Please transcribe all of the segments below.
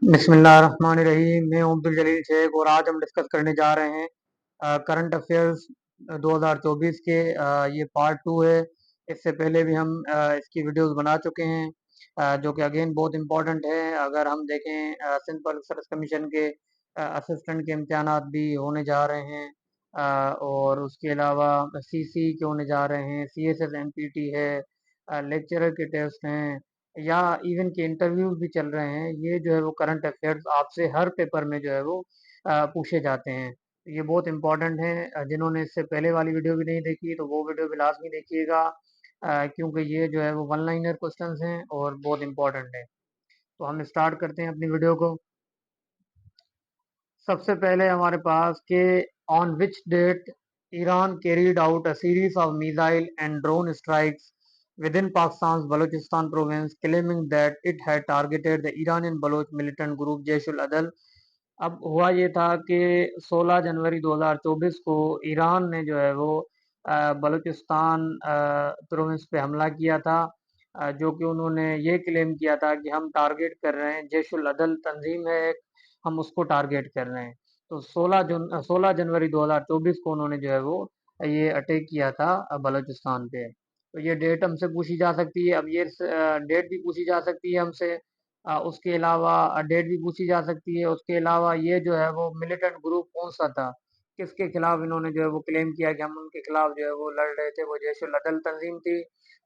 बिस्मिल्लाहिर्रहमानिर्रहीम। मैं हूं अब्दुल जलील शेख और आज हम डिस्कस करने जा रहे हैं करंट अफेयर्स 2024 के। ये पार्ट टू है। इससे पहले भी हम इसकी वीडियोस बना चुके हैं, जो कि अगेन बहुत इम्पोर्टेंट है। अगर हम देखें, सिंध पब्लिक सर्विस कमीशन के असिस्टेंट के इम्तिहानात भी होने जा रहे हैं, और उसके अलावा सीसी के होने जा रहे हैं, सीएसएस एमपीटी है, लेक्चरर के टेस्ट हैं, या इवन के इंटरव्यूज भी चल रहे हैं। ये जो है वो करंट अफेयर्स आपसे हर पेपर में जो है वो पूछे जाते हैं। ये बहुत इंपॉर्टेंट है। जिन्होंने इससे पहले वाली वीडियो भी नहीं देखी तो वो वीडियो भी लाजमी देखिएगा, क्योंकि ये जो है वो वन लाइनर क्वेश्चंस हैं और बहुत इंपॉर्टेंट है। तो हम स्टार्ट करते हैं अपनी वीडियो को। सबसे पहले हमारे पास के on which date Iran carried out a series of missile and drone strikes within Pakistan's Balochistan province, claiming that it had targeted the Iranian Baloch militant group Jaish al-Adl। अब हुआ ये था कि 16 जनवरी 2024 को ईरान ने जो है वो बलूचिस्तान प्रोविंस पे हमला किया था, जो कि उन्होंने ये क्लेम किया था कि हम टारगेट कर रहे हैं, जैश उल अदल तंजीम है एक, हम उसको टारगेट कर रहे हैं। तो 16 जनवरी 2024 को उन्होंने जो है वो ये अटैक किया था बलूचिस्तान पे। तो ये डेट हमसे पूछी जा सकती है। अब ये डेट भी पूछी जा सकती है हमसे, उसके अलावा डेट भी पूछी जा सकती है। उसके अलावा ये जो है वो मिलिटेंट ग्रुप कौन सा था, किसके खिलाफ इन्होंने जो है वो क्लेम किया कि हम उनके खिलाफ जो है वो लड़ रहे थे, वो जैश उल अदल तंजीम थी।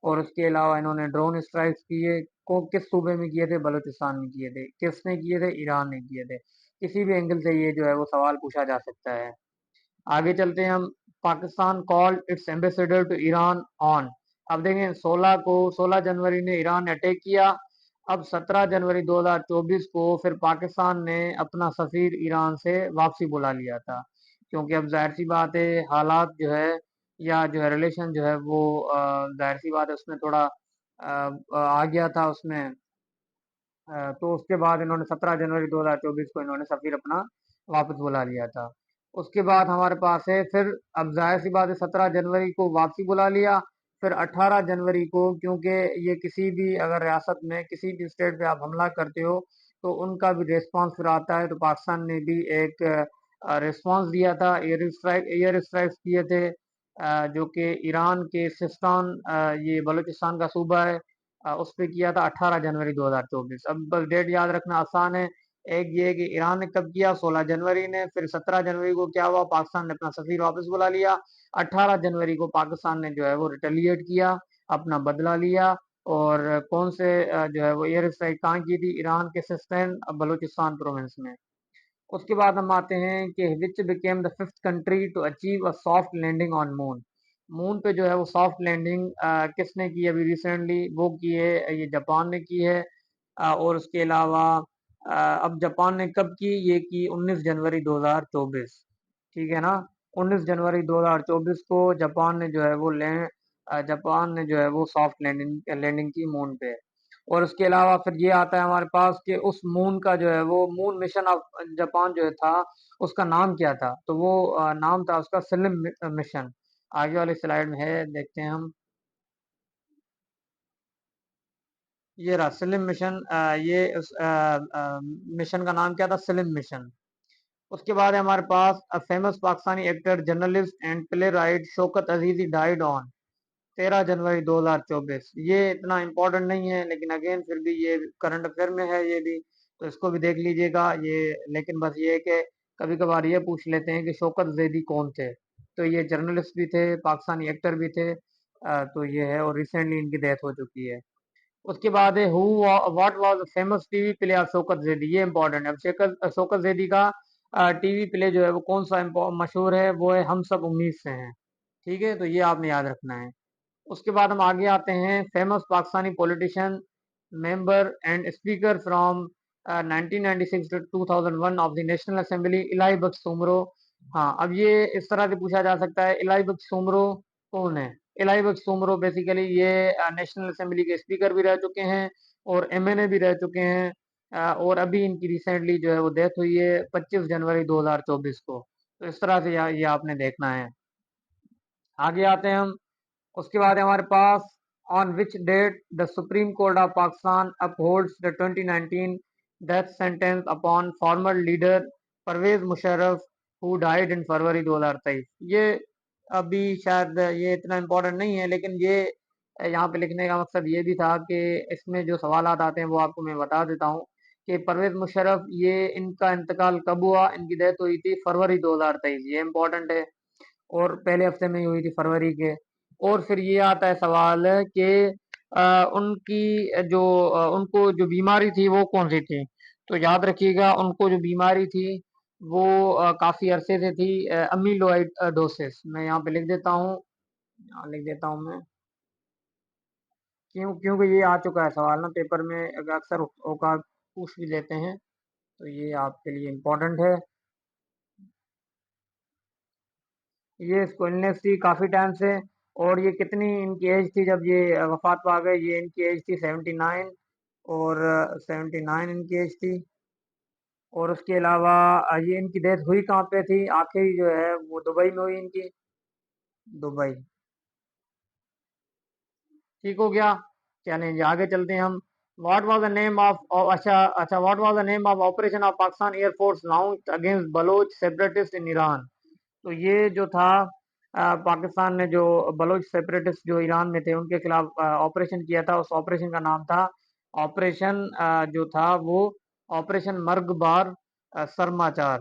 और उसके अलावा इन्होंने ड्रोन स्ट्राइक्स किए, को किस सूबे में किए थे, बलूचिस्तान में किए थे। किसने किए थे, ईरान ने किए थे। किसी भी एंगल से ये जो है वो सवाल पूछा जा सकता है। आगे चलते हैं हम। Pakistan called its ambassador to Iran on. अब देखें, 16 जनवरी ने ईरान ने अटैक किया। अब 17 जनवरी 2024 को फिर पाकिस्तान ने अपना सफीर ईरान से वापसी बुला लिया था, क्योंकि अब जाहिर सी बात है हालात जो है, या जो है रिलेशन जो है वो जाहिर सी बात है उसमें थोड़ा आ गया था उसमें। तो उसके बाद इन्होंने 17 जनवरी 2024 को इन्होंने सफीर अपना वापस बुला लिया था। उसके बाद हमारे पास है फिर, अब जाहिर सी बात है 17 जनवरी को वापसी बुला लिया। फिर 18 जनवरी को, क्योंकि ये किसी भी अगर रियासत में किसी भी स्टेट पे आप हमला करते हो तो उनका भी रिस्पांस फिर आता है। तो पाकिस्तान ने भी एक रिस्पांस दिया था, एयर स्ट्राइक्स किए थे, जो कि ईरान के सिस्तान, ये बलूचिस्तान का सूबा है, उस पे किया था 18 जनवरी 2024। अब बस डेट याद रखना आसान है। एक ये है कि ईरान ने कब किया, 16 जनवरी ने। फिर 17 जनवरी को क्या हुआ, पाकिस्तान ने अपना सफीर वापस बुला लिया। 18 जनवरी को पाकिस्तान ने जो है वो रिटेलिएट किया, अपना बदला लिया। और कौन से जो है वो एयर स्ट्राइक कहाँ की थी, ईरान के सिस्तान बलूचिस्तान प्रोविंस में। उसके बाद हम आते हैं कि which became the fifth country to achieve a soft landing on moon. Moon पे जो है वो सॉफ्ट लैंडिंग किसने की अभी रिसेंटली, वो की है, ये जापान ने की है। और उसके अलावा अब जापान ने कब की, ये की 19 जनवरी 2024। ठीक है ना। 19 जनवरी 2024 को जापान ने जो है वो जापान ने जो है वो सॉफ्ट लैंडिंग लैंडिंग की मून पे। और उसके अलावा फिर ये आता है हमारे पास कि उस मून का जो है वो मून मिशन ऑफ जापान जो था, उसका नाम क्या था। तो वो नाम था उसका स्लिम मिशन। आगे वाली स्लाइड में है, देखते हैं हम। ये रहा स्लिम मिशन। ये उस मिशन का नाम क्या था, स्लिम मिशन। उसके बाद है हमारे पास a famous Pakistani actor, journalist and playwright Shaukat Azizi died on 13 January 2024। ये इतना इम्पोर्टेंट नहीं है, लेकिन अगेन फिर भी ये करंट अफेयर में है ये भी, तो इसको भी देख लीजिएगा ये। लेकिन बस ये है कि कभी कभार ये पूछ लेते हैं कि शौकत जैदी कौन थे। तो ये जर्नलिस्ट भी थे, पाकिस्तानी एक्टर भी थे। तो ये है, और रिसेंटली इनकी डेथ हो चुकी है। उसके बाद है who what was famous TV play of Shaukat Zaidi. ये इंपॉर्टेंट है। अब शौकत जैदी का टीवी प्ले जो है वो कौन सा मशहूर है, वो है हम सब उम्मीद से हैं। ठीक है, तो ये आपने याद रखना है। उसके बाद हम आगे आते हैं, famous Pakistani politician, member and speaker from 1996 to 2001 of the national assembly, Ilahi Bakhsh Soomro. हाँ, अब ये इस तरह से पूछा जा सकता है, इलाई बख्श सोमरो कौन है। इलाई बख्श सोमरो बेसिकली ये नेशनल असेंबली के स्पीकर भी रह चुके हैं और एमएनए भी रह चुके हैं। और अभी इनकी रिसेंटली जो है वो डेथ हुई है 25 जनवरी 2024 को। तो इस तरह से ये आपने देखना है। आगे आते हैं हम। उसके बाद है हमारे पास, on which date the supreme court of Pakistan upholds the 2019 death sentence upon former leader Pervez Musharraf who died in February 2023। ये अभी शायद ये इतना इम्पोर्टेंट नहीं है, लेकिन ये यहाँ पे लिखने का मकसद ये भी था कि इसमें जो सवालात आते हैं वो आपको मैं बता देता हूँ कि परवेज मुशर्रफ ये इनका इंतकाल कब हुआ। इनकी डेथ हुई थी फरवरी 2023, ये इम्पोर्टेंट है, और पहले हफ्ते में ही हुई थी फरवरी के। और फिर ये आता है सवाल कि उनकी जो उनको जो बीमारी थी वो कौन सी थी। तो याद रखिएगा, उनको जो बीमारी थी वो काफी अरसे से थी, अमीलोइड डोसिस। मैं यहाँ पे लिख देता हूँ, यहाँ लिख देता हूँ मैं, क्योंकि ये आ चुका है सवाल ना पेपर में, अक्सर औकात पूछ भी लेते हैं, तो ये आपके लिए इम्पोर्टेंट है। ये इसको इलनेस थी काफ़ी टाइम से। और ये कितनी इनकी एज थी जब ये वफात पा गए, ये इनकी एज थी 79, और 79 इनकी एज थी। और उसके अलावा ये इनकी डेथ हुई कहाँ पे थी, आखिरी जो है वो दुबई में हुई इनकी, दुबई। ठीक हो गया। चलेंगे आगे चलते हैं हम। What was the name of, अच्छा अच्छा, what was the name of operation of Pakistan air force launched against Baloch separatist in Iran. तो ये जो था पाकिस्तान ने जो बलोच सेपरेटिस्ट जो ईरान में थे उनके खिलाफ ऑपरेशन किया था, उस ऑपरेशन का नाम था ऑपरेशन जो था वो ऑपरेशन मर्गबार सरमाचार।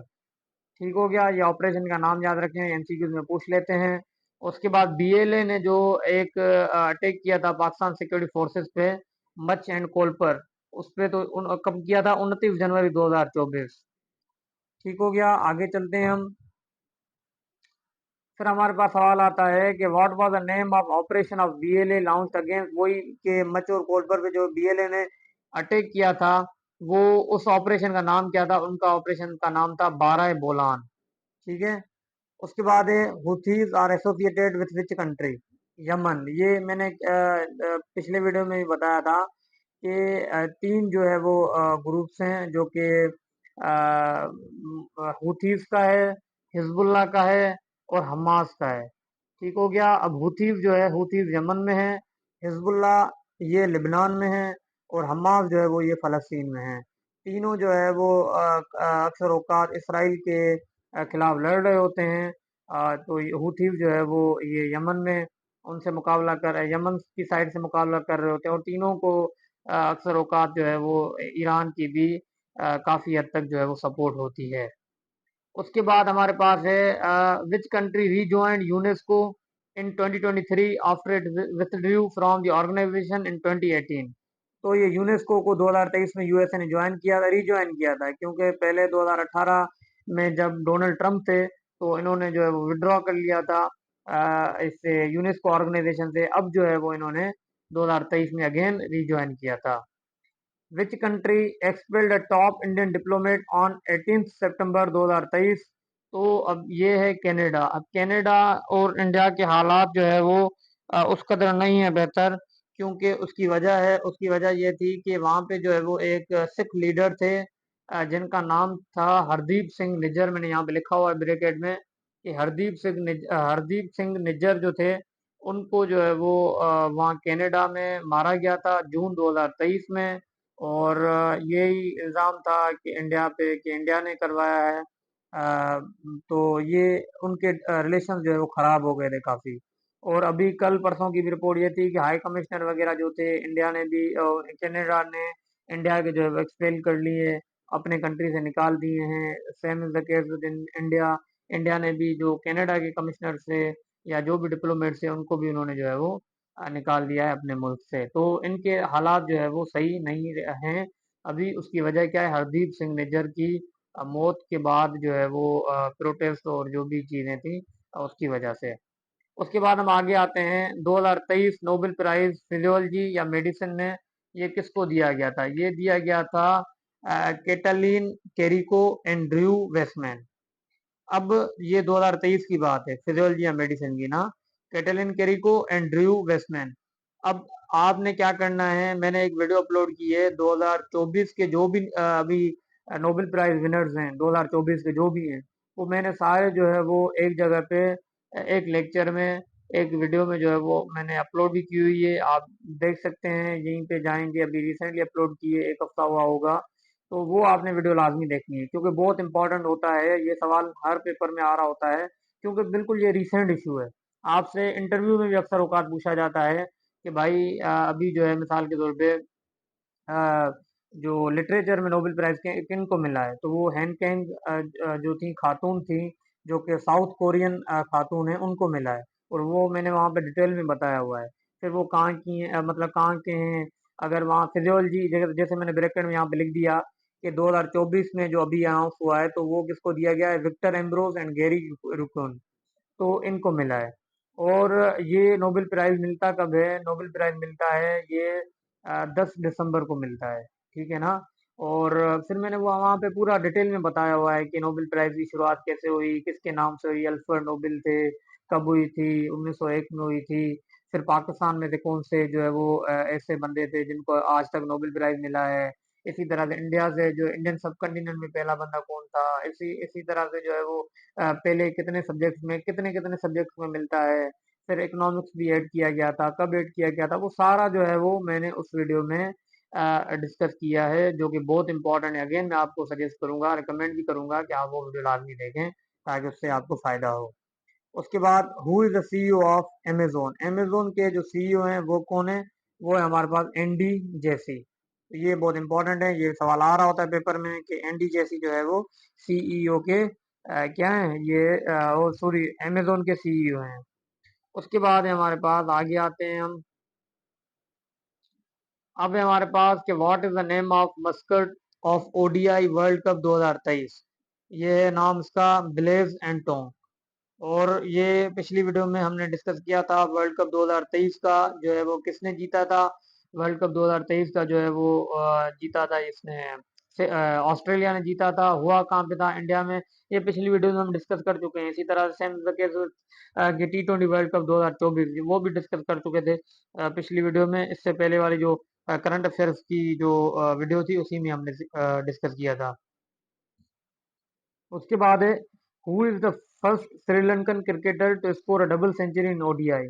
ठीक हो गया, ये ऑपरेशन का नाम याद रखें, एमसीक्यूज में पूछ लेते हैं। उसके बाद बीएलए ने जो एक अटैक किया था पाकिस्तान सिक्योरिटी फोर्सेस पे, मच एंड कोल पर, उस पे तो कब किया था, 29 जनवरी 2024। ठीक हो गया, आगे चलते हैं हम। फिर हमारे पास सवाल आता है कि what was the name of operation of BLA launched against, वही के मच और कोलपर पे जो बीएलए ने अटैक किया था, वो उस ऑपरेशन का नाम क्या था, उनका ऑपरेशन का नाम था 12 बोलान। ठीक है। उसके बाद है Houthis are associated with which country, Yemen. ये मैंने पिछले वीडियो में भी बताया था कि तीन जो है वो ग्रुप्स हैं जो कि हुथीज का है, हिजबुल्लाह का है, और हमास का है। ठीक हो गया। अब हुथीज जो है, हुथीज यमन में है, हिजबुल्लाह ये लिबनान में है, और हमास जो है वो ये फ़लस्तीन में है। तीनों जो है वो अक्सर औकात इसराइल के खिलाफ लड़ रहे होते हैं। तो ये हुथीज जो है वो ये यमन में उनसे मुकाबला कर, यमन की साइड से मुकाबला कर रहे होते हैं, और तीनों को अक्सर औकात जो है वो ईरान की भी काफ़ी हद तक जो है वो सपोर्ट होती है। उसके बाद हमारे पास है which country rejoined UNESCO in 2023 after it withdrew from the organization in 2018। तो ये यूनेस्को को 2023 में यूएसए ने ज्वाइन किया था, रीजॉइन किया था, क्योंकि पहले 2018 में जब डोनाल्ड ट्रंप थे तो इन्होंने जो है वो विड्रॉ कर लिया था इससे, यूनेस्को ऑर्गेनाइजेशन से। अब जो है वो इन्होंने 2023 में अगेन रीजॉइन किया था। Which country expelled a top Indian diplomat on 18 सितंबर 2023। तो अब ये है कनाडा। अब कनाडा और इंडिया के हालात जो है वो उस कदर नहीं है बेहतर, क्योंकि उसकी वजह है, उसकी वजह ये थी कि वहाँ पे जो है वो एक सिख लीडर थे जिनका नाम था हरदीप सिंह निज्जर। मैंने यहाँ पे लिखा हुआ है ब्रैकेट में कि हरदीप सिंह निज्जर जो थे उनको जो है वो वहाँ कनाडा में मारा गया था जून 2023 में। और यही इल्ज़ाम था कि इंडिया पे, कि इंडिया ने करवाया है। तो ये उनके रिलेशन जो है वो ख़राब हो गए थे काफ़ी। और अभी कल परसों की भी रिपोर्ट ये थी कि हाई कमिश्नर वगैरह जो थे इंडिया ने भी, कनाडा ने इंडिया के जो है एक्सपेल कर लिए, अपने कंट्री से निकाल दिए हैं। Same is the case with in India. India ने भी जो कनाडा के कमिश्नर से या जो भी डिप्लोमेट थे उनको भी उन्होंने जो है वो निकाल दिया है अपने मुल्क से। तो इनके हालात जो है वो सही नहीं हैं अभी। उसकी वजह क्या है, हरदीप सिंह निज्जर की मौत के बाद जो है वो प्रोटेस्ट और जो भी चीज़ें थी उसकी वजह से। उसके बाद हम आगे आते हैं, 2023 नोबेल प्राइज फिजियोलॉजी या मेडिसिन में ये किसको दिया गया था। ये दिया गया था केटलिन केरिको एंड ड्रू वेस्टमैन। अब ये 2023 की बात है, फिजियोलॉजी या मेडिसिन की ना, कैटलिन केरिको एंड ड्रू वेस्टमैन। अब आपने क्या करना है, मैंने एक वीडियो अपलोड की है 2024 के जो भी अभी नोबेल प्राइज विनर्स हैं 2024 के जो भी हैं, वो मैंने सारे जो है वो एक जगह पे एक लेक्चर में, एक वीडियो में जो है वो मैंने अपलोड भी की हुई है। आप देख सकते हैं, यहीं पे जाएंगे, अभी रिसेंटली अपलोड किए, एक हफ्ता हुआ होगा। तो वो आपने वीडियो लाजमी देखनी है, क्योंकि बहुत इंपॉर्टेंट होता है ये सवाल, हर पेपर में आ रहा होता है, क्योंकि बिल्कुल ये रिसेंट इशू है। आपसे इंटरव्यू में भी अक्सर औकात पूछा जाता है कि भाई अभी जो है मिसाल के तौर पे अ, जो लिटरेचर में नोबेल प्राइज किन को मिला है, तो वो हैन कैंग जो थी खातून थी, जो कि साउथ कोरियन खातून है, उनको मिला है। और वो मैंने वहाँ पे डिटेल में बताया हुआ है। फिर वो कहाँ की हैं, मतलब कहाँ के हैं। अगर वहाँ फिजियोलॉजी, जैसे जैसे मैंने ब्रैकेट में यहाँ पे लिख दिया कि 2024 में जो अभी अनाउंस हुआ है, तो वो किसको दिया गया है, विक्टर एम्ब्रोस एंड गैरी रुकोन, तो इनको मिला है। और ये नोबेल प्राइज मिलता कब है, नोबेल प्राइज मिलता है ये 10 दिसंबर को मिलता है, ठीक है ना। और फिर मैंने वो वहाँ पे पूरा डिटेल में बताया हुआ है कि नोबेल प्राइज की शुरुआत कैसे हुई, किसके नाम से हुई, अल्फ्रेड नोबेल थे, कब हुई थी, 1901 में हुई थी। फिर पाकिस्तान में से कौन से जो है वो ऐसे बंदे थे जिनको आज तक नोबेल प्राइज मिला है। इसी तरह से इंडिया से जो इंडियन सब कंटिनेंट में पहला बंदा कौन था, इसी इसी तरह से जो है वो पहले कितने सब्जेक्ट्स में, कितने कितने सब्जेक्ट्स में मिलता है। फिर इकोनॉमिक्स भी ऐड किया गया था, कब ऐड किया गया था, वो सारा जो है वो मैंने उस वीडियो में डिस्कस किया है, जो कि बहुत इंपॉर्टेंट है। अगेन मैं आपको सजेस्ट करूंगा, रिकमेंड भी करूंगा कि आप वो वीडियो लाजमी देखें, ताकि उससे आपको फायदा हो। उसके बाद who is the CEO of Amazon, Amazon के जो सीईओ हैं वो कौन है, वो है हमारे पास एंडी जेसी। तो ये बहुत इंपॉर्टेंट है, ये सवाल आ रहा होता है पेपर में कि एंडी जेसी जो है वो सीईओ के क्या है ये, वो सॉरी अमेजोन के सीईओ हैं। उसके बाद है हमारे पास, आगे आते हैं हम। अब है हमारे पास कि what is the name of Muscat of ODI world cup 2023। ये है नाम इसका, ब्लेज एंड टॉम। और ये पिछली वीडियो में हमने डिस्कस किया था, वर्ल्ड कप 2023 का जो है वो किसने जीता था। वर्ल्ड कप 2023 का जो है वो जीता था इसने, ऑस्ट्रेलिया ने जीता था। हुआ कहाँ पे था, इंडिया में। ये पिछली वीडियो में हम डिस्कस कर चुके हैं। इसी तरह से सेम के T20 वर्ल्ड कप 2024 वो भी डिस्कस कर चुके थे पिछली वीडियो में। इससे पहले वाली जो करंट अफेयर्स की जो वीडियो थी, उसी में हमने डिस्कस किया था। उसके बाद है, who is the first Sri Lankan cricketer to score a double century in ODI.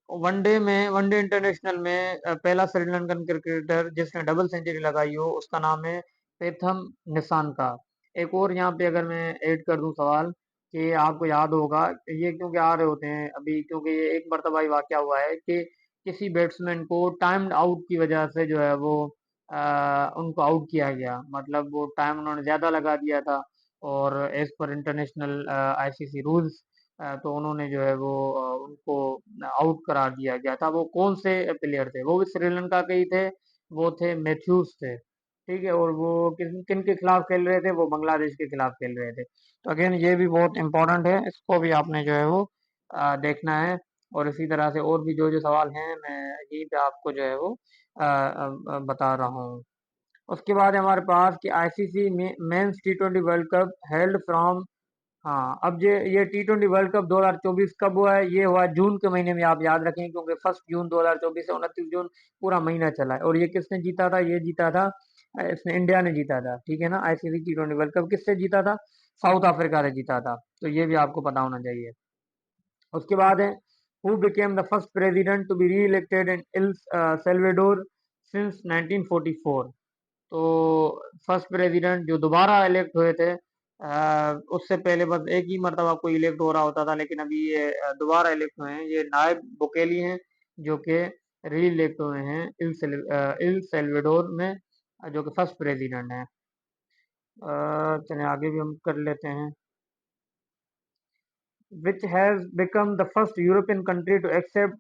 One day में, वनडे इंटरनेशनल में पहला श्रीलंकन क्रिकेटर जिसने डबल सेंचुरी लगाई हो, उसका नाम है पेथम निसानका। एक और यहाँ पे अगर मैं ऐड कर दूं सवाल, कि आपको याद होगा, ये क्योंकि आ रहे होते हैं अभी, क्योंकि ये एक मरतबा ही वाकया हुआ है कि किसी बैट्समैन को टाइम्ड आउट की वजह से जो है वो उनको आउट किया गया, मतलब वो टाइम उन्होंने ज्यादा लगा दिया था। और as per international ICC rules, तो उन्होंने जो है वो उनको आउट करा दिया गया था। वो कौन से प्लेयर थे, वो भी श्रीलंका के ही थे, वो थे मैथ्यूज थे, ठीक है। और वो किन किन के खिलाफ खेल रहे थे, वो बांग्लादेश के खिलाफ खेल रहे थे। तो अगेन ये भी बहुत इंपॉर्टेंट है, इसको भी आपने जो है वो देखना है। और इसी तरह से और भी जो जो सवाल हैं, मैं यहीं पे आपको जो है वो बता रहा हूँ। उसके बाद है हमारे पास कि ICC men's T20 world cup held from, हाँ अब ये T20 वर्ल्ड कप 2024 कब हुआ है, ये हुआ जून के महीने में, आप याद रखें, क्योंकि 1 जून 2024 से 29 जून पूरा महीना चला है। और ये किसने जीता था, ये जीता था इसने, इंडिया ने जीता था, ठीक है ना। आईसीसी T20 वर्ल्ड कप किससे जीता था, साउथ अफ्रीका ने जीता था। तो ये भी आपको पता होना चाहिए। उसके बाद है, who became the first president to be reelected in El Salvador since 1944। तो फर्स्ट प्रेसिडेंट जो दोबारा इलेक्ट हुए थे, उससे पहले बस एक ही मरतबा कोई इलेक्ट हो रहा होता था, लेकिन अभी ये दोबारा इलेक्ट हुए हैं। ये नायब बुकेली हैं, जो कि री इलेक्ट हुए हैं इल सेल्वेडोर में, जो कि फर्स्ट प्रेसिडेंट हैं। चलिए आगे भी हम कर लेते हैं। Which has become the first European country to accept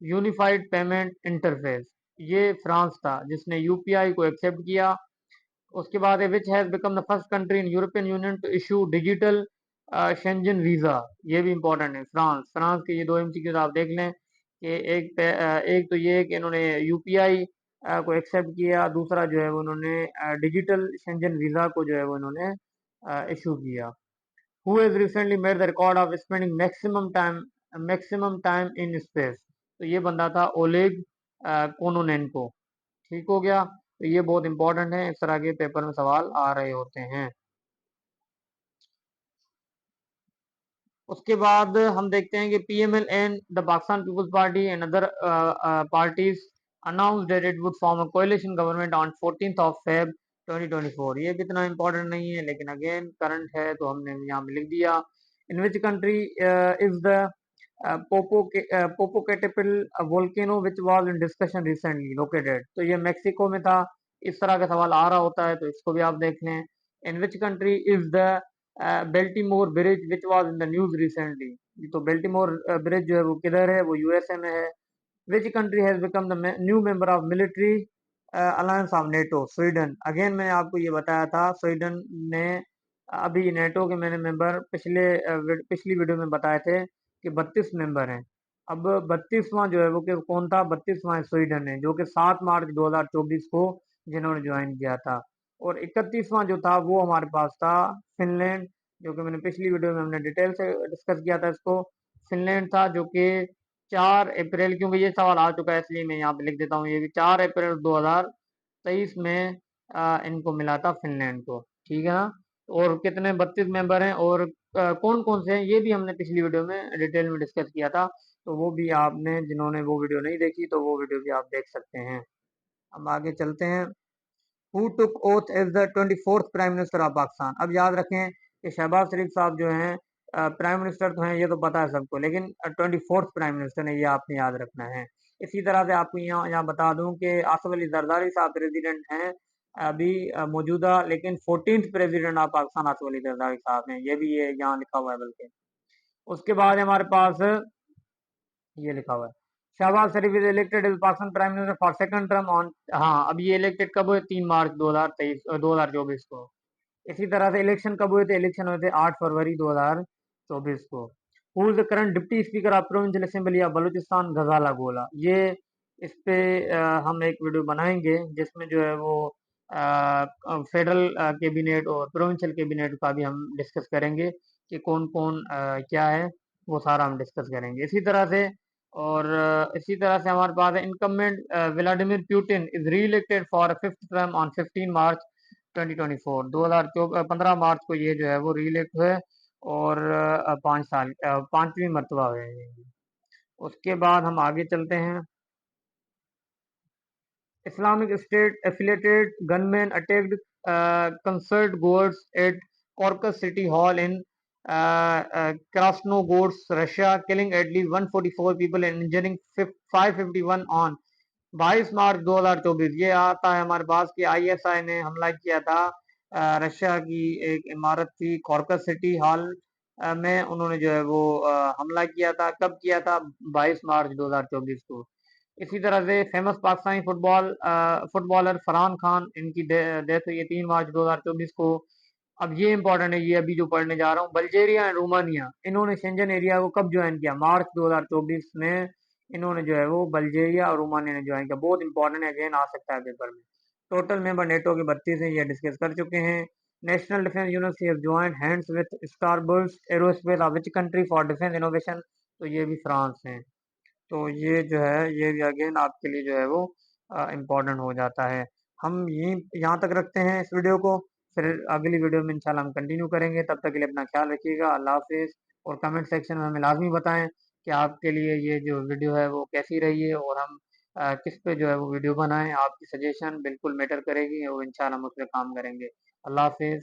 unified payment interface. ये फ्रांस था जिसने यूपीआई को एक्सेप्ट किया। उसके बाद है, which has become the first country in European union to issue digital Schengen visa. ये भी इंपॉर्टेंट है, फ्रांस। फ्रांस के ये दो एमसीक्यूज आप देख लें कि एक तो ये कि इन्होंने यूपीआई को एक्सेप्ट किया, दूसरा जो है वो उन्होंने डिजिटल शेंजन वीजा को जो है वो इन्होंने इशू किया। Who has recently made the record of spending maximum time in space. तो ये बंदा था ओलेग कोनोनेंको, ठीक हो गया। तो ये बहुत इंपॉर्टेंट है, इस तरह के पेपर में सवाल आ रहे होते हैं। उसके बाद हम देखते हैं कि PML and the Pakistan Peoples Party and other parties announced that it would form a coalition government on 14th of Feb 2024 ये भी इतना इम्पोर्टेंट नहीं है, लेकिन अगेन करंट है तो हमने यहाँ पे लिख दिया। In which country is the Popocatepetl volcano which was in discussion recently located. तो ये मेक्सिको में था। इस तरह का सवाल आ रहा होता है तो इसको भी आप देख लें। In which country is the Baltimore bridge which was in the news recently. तो बेल्टीमोर ब्रिज जो है वो किधर है, वो यूएसए में है। Which country has become the new member of military alliance of NATO, Sweden. Again मैंने आपको ये बताया था, स्वीडन ने अभी नेटो के मैंने मेंबर पिछली वीडियो में बताए थे कि 32 मेंबर हैं। अब 32वां जो है वो कि कौन था, 32वां स्वीडन है, जो कि 7 मार्च 2024 को जिन्होंने ज्वाइन किया था। और 31वां जो था वो हमारे पास था फिनलैंड, जो कि मैंने पिछली वीडियो में हमने डिटेल से डिस्कस किया था इसको। फिनलैंड था जो कि 4 अप्रैल, क्योंकि ये सवाल आ चुका है इसलिए मैं यहाँ पे लिख देता हूँ, ये भी 4 अप्रैल 2023 में इनको मिला था फिनलैंड को। ठीक है ना। और कितने 32 मेंबर हैं, और कौन कौन से हैं ये भी हमने पिछली वीडियो में डिटेल में डिस्कस किया था। तो वो भी आपने, जिन्होंने वो वीडियो नहीं देखी तो वो वीडियो भी आप देख सकते हैं। हम आगे चलते हैं। Who took oath as the 24th prime minister of Pakistan. अब याद रखें कि शहबाज शरीफ साहब जो हैं प्राइम मिनिस्टर तो हैं, ये तो पता है सबको, लेकिन 24th प्राइम मिनिस्टर ने, ये आपने याद रखना है। इसी तरह से आपको यहाँ यहाँ बता दूं कि आसिफ अली जरदारी साहब प्रेसिडेंट हैं अभी मौजूदा, लेकिन 14th president of Pakistan Asif Ali Zardari साहब हैं, ये भी ये यहाँ लिखा हुआ है बल्कि। उसके बाद हमारे पास ये लिखा हुआ है, Shehbaz Sharif is elected as Pakistan prime minister for second term on. हाँ, अब ये इलेक्टेड कब हुए, 3 मार्च 2024 को। इसी तरह से इलेक्शन कब हुए थे, इलेक्शन हुए थे 8 फरवरी 2024 को। Who is the current deputy speaker of provincial assembly of Balochistan, Ghazala Gola. ये इस पे हम एक वीडियो बनाएंगे जिसमें जो है वो फेडरल कैबिनेट और प्रोविंशियल कैबिनेट का भी हम डिस्कस करेंगे कि कौन कौन क्या है, वो सारा हम डिस्कस करेंगे इसी तरह से। और इसी तरह से हमारे पास है incumbent Vladimir Putin is re elected for 5th term on 15 March 2024। 2015 March को ये जो है वो री इलेक्ट हुए, और 5 साल 5वीं मरतबा हुए हैं ये। उसके बाद हम आगे चलते हैं। Islamic State affiliated gunmen attacked concert goers at Corpus City Hall in Krasnogorsk, Russia, killing at least 144 people and injuring 551 on 22 मार्च 2024। ये आता है हमारे पास कि आईएसआई ने हमला किया था रशिया की एक इमारत थी कॉर्कस सिटी हॉल में, उन्होंने जो है वो हमला किया था। कब किया था, 22 मार्च 2024 को। इसी तरह से फेमस पाकिस्तानी फुटबॉलर फरहान खान, इनकी डेथ हुई है 3 मार्च 2024 को। अब ये इंपॉर्टेंट है, ये अभी जो पढ़ने जा रहा हूँ। बल्गेरिया एंड रोमानिया, इन्होंने शेंजन एरिया को कब ज्वाइन किया, मार्च 2024 में इन्होंने जो है वो बल्गेरिया और रोमानिया ने ज्वाइन किया। बहुत इंपॉर्टेंट है, अगेन आ सकता है पेपर में। टोटल मेंबर नेटो के 32 हैं, ये डिस्कस कर चुके हैं। National defence university have joined hands with starburst aerospace of which country for defence innovation. तो ये भी फ्रांस है। तो ये जो है ये भी अगेन आपके लिए जो है वो इम्पोर्टेंट हो जाता है। हम यहीं यहाँ तक रखते हैं इस वीडियो को, फिर अगली वीडियो में इंशाल्लाह हम कंटिन्यू करेंगे। तब तक के लिए अपना ख्याल रखिएगा। अल्लाह हाफिज़। और कमेंट सेक्शन में हमें लाजमी बताएं कि आपके लिए ये जो वीडियो है वो कैसी रही है, और हम किस पे जो है वो वीडियो बनाएं। आपकी सजेशन बिल्कुल मैटर करेगी और इंशाल्लाह हम उस पर काम करेंगे। अल्लाह हाफिज़।